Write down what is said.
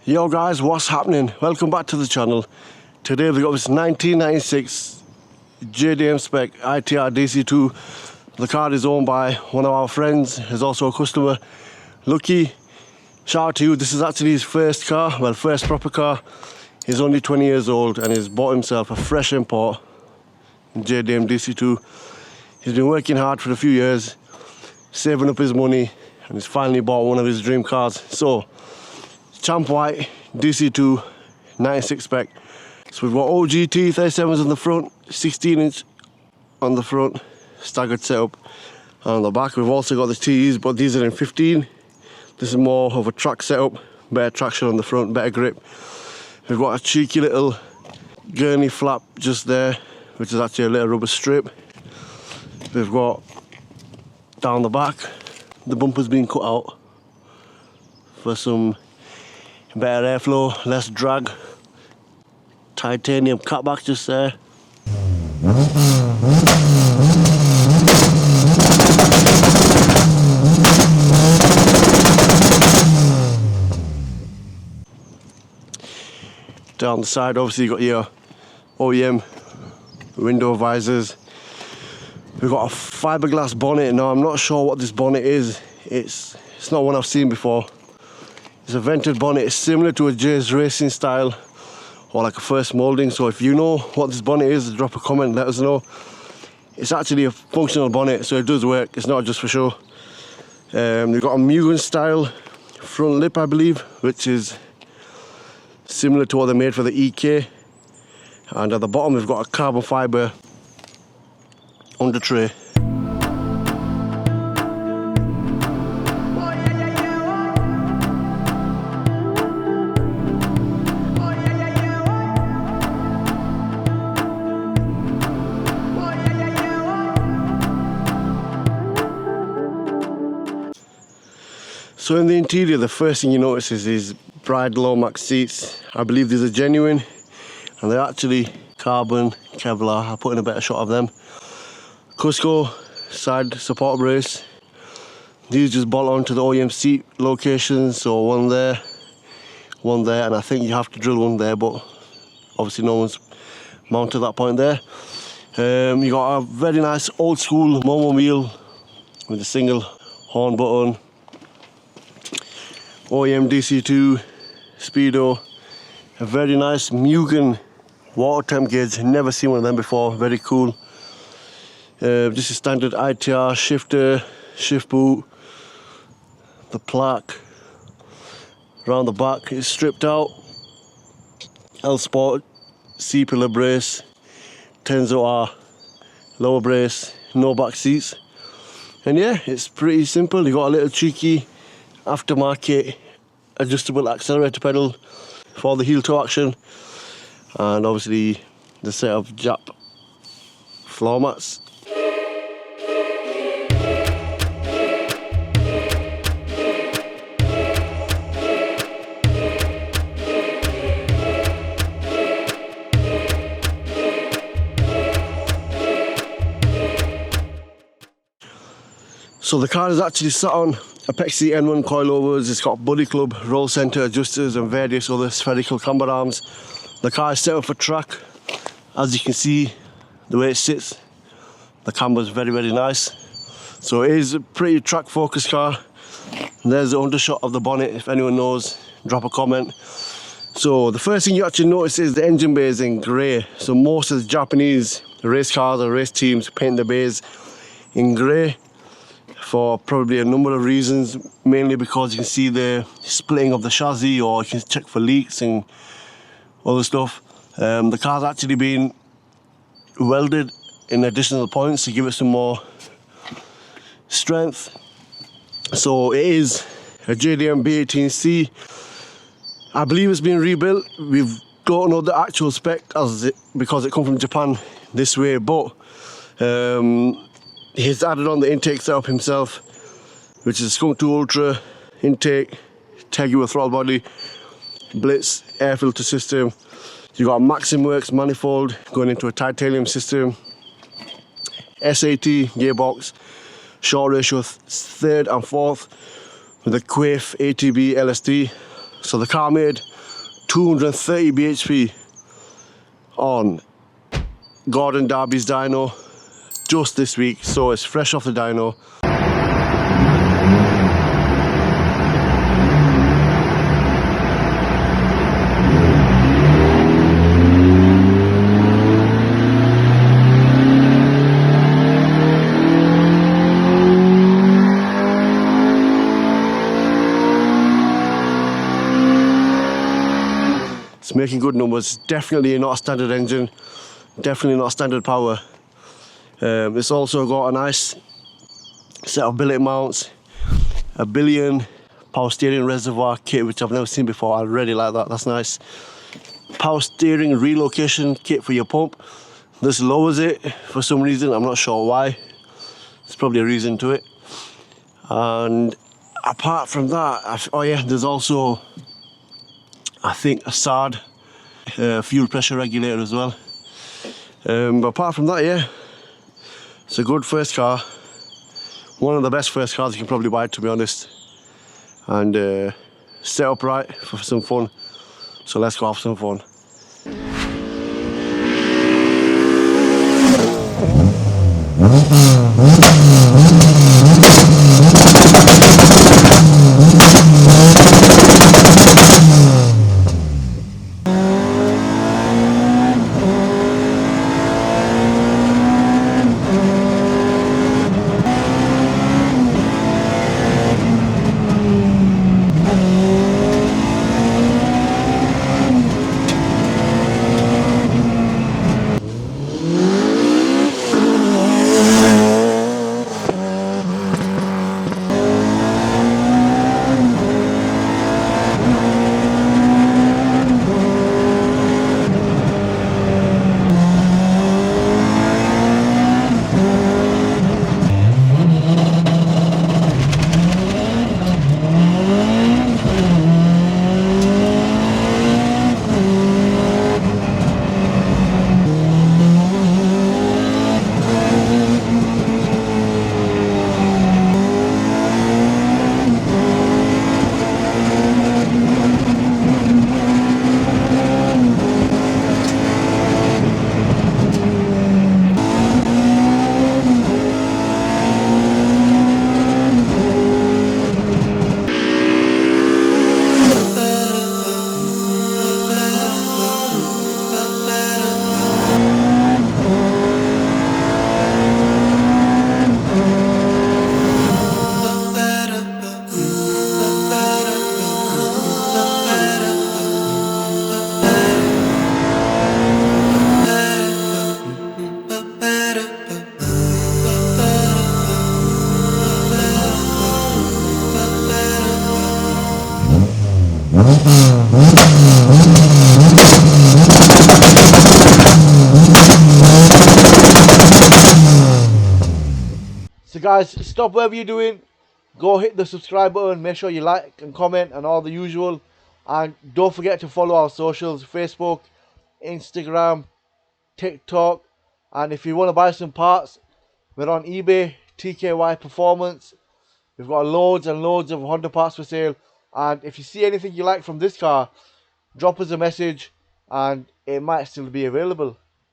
Yo guys, what's happening? Welcome back to the channel. Today we got this 1996 JDM spec ITR DC2. The car is owned by one of our friends, he's also a customer. Lucky, shout out to you. This is actually his first car, well, first proper car. He's only 20 years old and he's bought himself a fresh import JDM DC2. He's been working hard for a few years, saving up his money, and he's finally bought one of his dream cars. So Champ White DC2 96 spec. So we've got OGT 37s on the front, 16-inch on the front, staggered setup. And on the back we've also got the TEs, but these are in 15. This is more of a track setup, better traction on the front, better grip. We've got a cheeky little gurney flap just there, which is actually a little rubber strip. We've got down the back, the bumper's been cut out for some better airflow, less drag. Titanium catback just there. Down the side, obviously, you got your OEM window visors. We've got a fiberglass bonnet. Now, I'm not sure what this bonnet is. It's not one I've seen before. It's a vented bonnet. It's similar to a Jay's Racing style or like a first moulding. So if you know what this bonnet is, drop a comment, let us know. It's actually a functional bonnet, so it does work. It's not just for show. We've got a Mugen style front lip, I believe, which is similar to what they made for the EK. And at the bottom we've got a carbon fibre under tray. So in the interior, the first thing you notice is these bridal Lomax seats. I believe these are genuine, and they're actually carbon Kevlar. I'll put in a better shot of them. Cusco side support brace. These just bolt onto the OEM seat locations, so one there, and I think you have to drill one there, but obviously no one's mounted that point there. You got a very nice old school Momo wheel with a single horn button. OEM DC2 speedo, a very nice Mugen water temp gauge. Never seen one of them before. Very cool. Just a standard ITR shifter, shift boot. The plaque around the back is stripped out. L Sport C-pillar brace, Tenzo R lower brace, no back seats. And yeah, it's pretty simple. You got a little cheeky aftermarket adjustable accelerator pedal for the heel toe action, and obviously the set of Jap floor mats. So the car is actually sat on Apexi N1 coilovers. It's got body club, roll center adjusters and various other spherical camber arms. The car is set up for track. As you can see, the way it sits, the camber is very, very nice. So it is a pretty track focused car. And there's the undershot of the bonnet. If anyone knows, drop a comment. So the first thing you actually notice is the engine bay is in grey. So most of the Japanese race cars or race teams paint the bays in grey, for probably a number of reasons, mainly because you can see the splitting of the chassis, or you can check for leaks and other stuff. The car's actually been welded in additional points to give it some more strength. So it is a JDM B18C. I believe it's been rebuilt. We don't know the actual spec because it come from Japan this way, but he's added on the intake setup himself, which is Skunk 2 Ultra intake, Tegular throttle body, Blitz air filter system. You got a Maximworks manifold going into a titanium system, SAT gearbox, short ratio third and fourth with a Quaife ATB LSD. So the car made 230 bhp on Gordon Darby's dyno just this week, so it's fresh off the dyno. It's making good numbers. Definitely not a standard engine, definitely not standard power. It's also got a nice set of billet mounts, a billion power steering reservoir kit, which I've never seen before. I really like that, that's nice. Power steering relocation kit for your pump. This lowers it for some reason, I'm not sure why. There's probably a reason to it. And apart from that, oh yeah, there's also, I think, a SARD fuel pressure regulator as well. But apart from that, yeah, it's a good first car. One of the best first cars you can probably buy, to be honest. And set up right for some fun. So let's go have some fun. So guys, stop whatever you're doing, go hit the subscribe button, make sure you like and comment and all the usual, and don't forget to follow our socials: Facebook, Instagram, TikTok. And if you want to buy some parts, we're on eBay, TKY Performance. We've got loads and loads of Honda parts for sale, and if you see anything you like from this car, drop us a message and it might still be available.